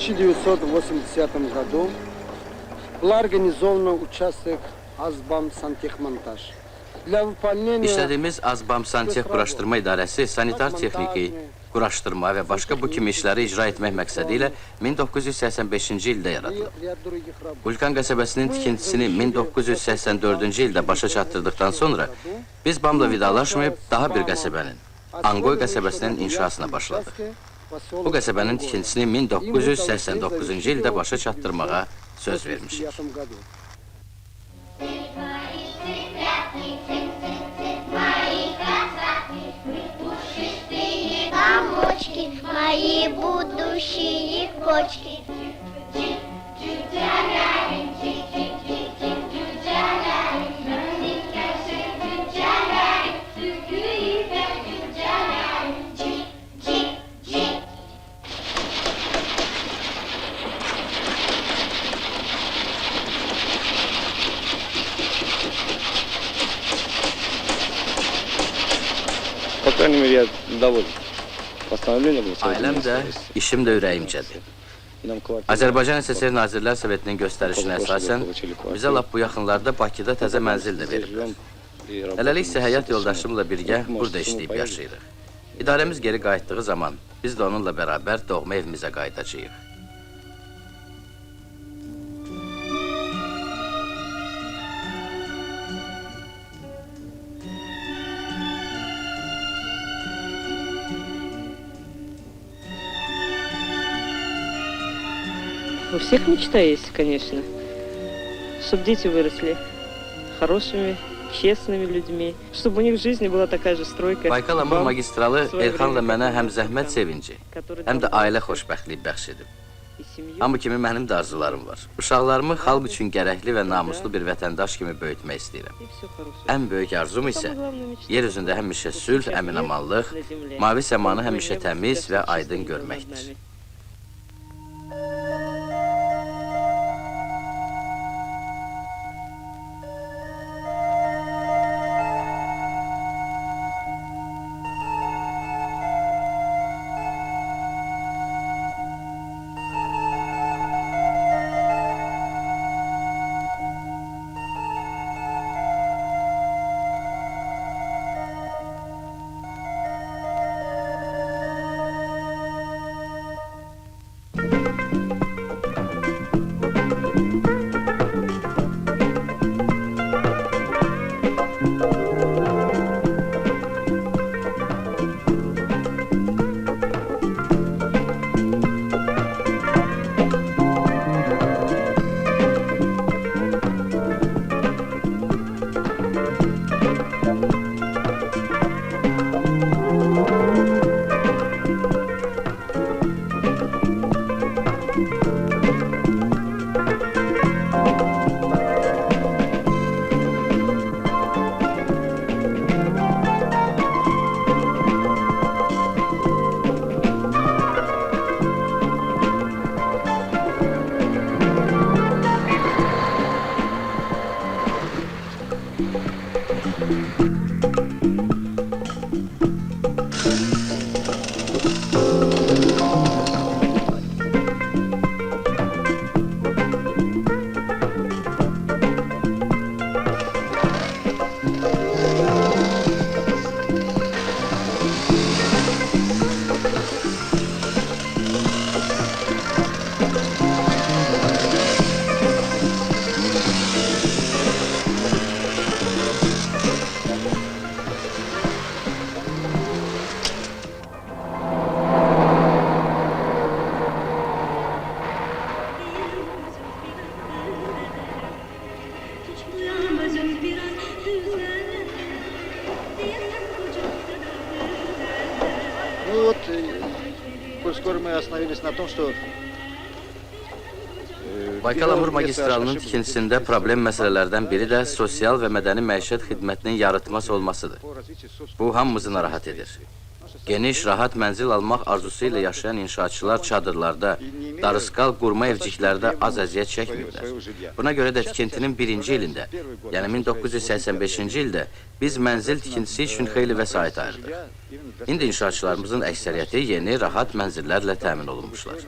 1980 году был организован участок Azbam Santexmontaj. İşlədiyimiz Azbam Santex Quraşdırma İdarəsi sanitar texniki, quraşdırma və başqa bu kimi işləri icra etmək məqsədi ilə 1985-ci ildə yaradılıb. Vulkan qəsəbəsinin tikintisini 1984-cü ildə başa çatdırdıqdan sonra biz BAM-la vidalaşmayıb daha bir qəsəbənin, Anqoy qəsəbəsinin inşasına başladıq. Bu qəsəbənin tikintisini 1989-cu ildə başa çatdırmağa söz vermişik. Мои будущие кочки. По крайней мере, я доволен. Ailəm də, işim də ürəyimcədir. Azərbaycan SSR Nazirlər Sovetinin göstərişinə əsasən bizə lap bu yaxınlarda Bakıda təzə mənzil də veriblər. Hələlik isə həyat yoldaşımla birgə burada işləyib yaşayırıq. İdarəmiz geri qayıtdığı zaman biz də onunla bərabər doğma evimizə qayıdacağıq. У всех мечта есть, конечно, чтобы дети выросли хорошими, честными людьми, чтобы у них в жизни была такая же стройка. Baykal-Amur magistralı Elxanla mənə həm zəhmət sevinci, həm də ailə xoşbəxtliyi bəxş edib. Hamı kimi mənim də arzularım var. Uşaqlarımı xalq üçün gərəkli və namuslu bir vətəndaş kimi böyütmək istəyirəm. Ən böyük arzum isə yer üzündə həmişə sülh, əmin-amanlıq, mavi səmanı həmişə təmiz və aydın görməkdir. Baykal-Amur magistralının tikintisində problem məsələlərdən biri də sosial və mədəni məişət xidmətinin yarıtması olmasıdır. Bu, hamımızı narahat edir. Geniş, rahat mənzil almaq arzusu ilə yaşayan inşaatçılar çadırlarda, darısqal qurma evciklərdə az əziyyət çəkmirlər. Buna görə də tikintinin birinci ilində, yəni 1985-ci ildə biz mənzil tikintisi üçün xeyli vəsait ayırdıq. İndi inşaatçılarımızın əksəriyyəti yeni, rahat mənzillərlə təmin olunmuşlar.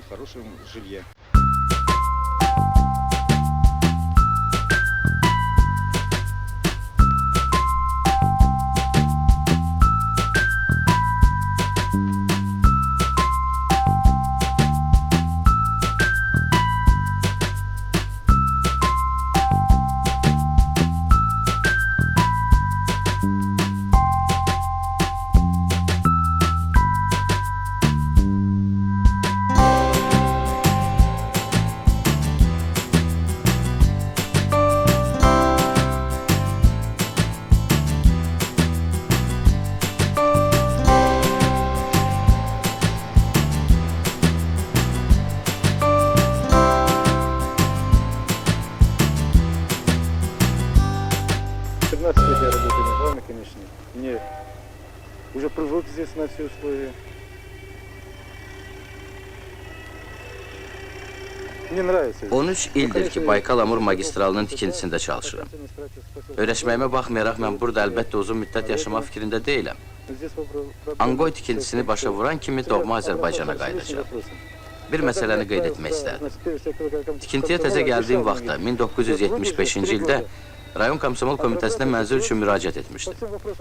Уже привык здесь на все условия. Мне нравится. 13 ildir ki, Baykal-Amur magistralının tikintisində çalışıram. Öyrəşməyimə baxmayaraq, mən burada əlbəttə uzun müddət yaşamaq fikrində deyiləm. Anqoy tikintisini başa vuran kimi doğma Azərbaycana qayıdacaq. Bir məsələni qeyd etmək istərdim. Tikintiyə təzə gəldiyim vaxtda, 1975-ci ildə Rayon Komsomol Komitəsinə mənzil üçün müraciət etmişdim.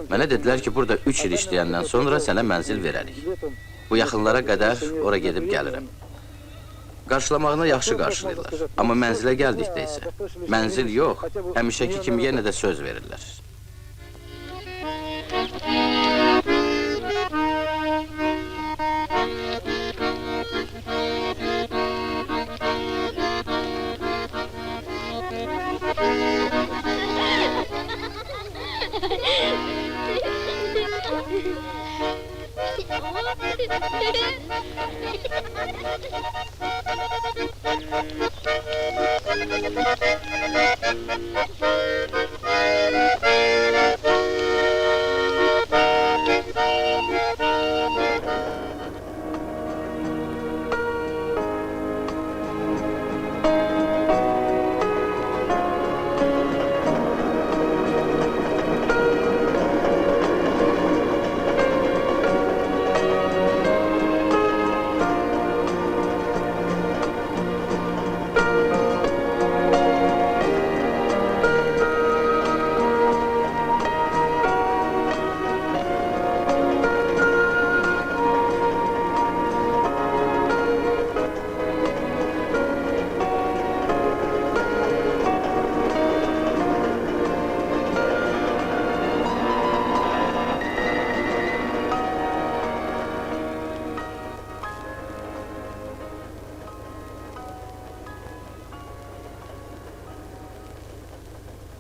Mənə dedilər ki, burada 3 il işləyəndən sonra sənə mənzil verərik. Bu yaxınlara qədər ora gedib gəlirəm. Qarşılamağına yaxşı qarşılayırlar. Amma mənzilə gəldikdə isə, mənzil yox, həmişəki kimi yenə də söz verirlər. Thank you.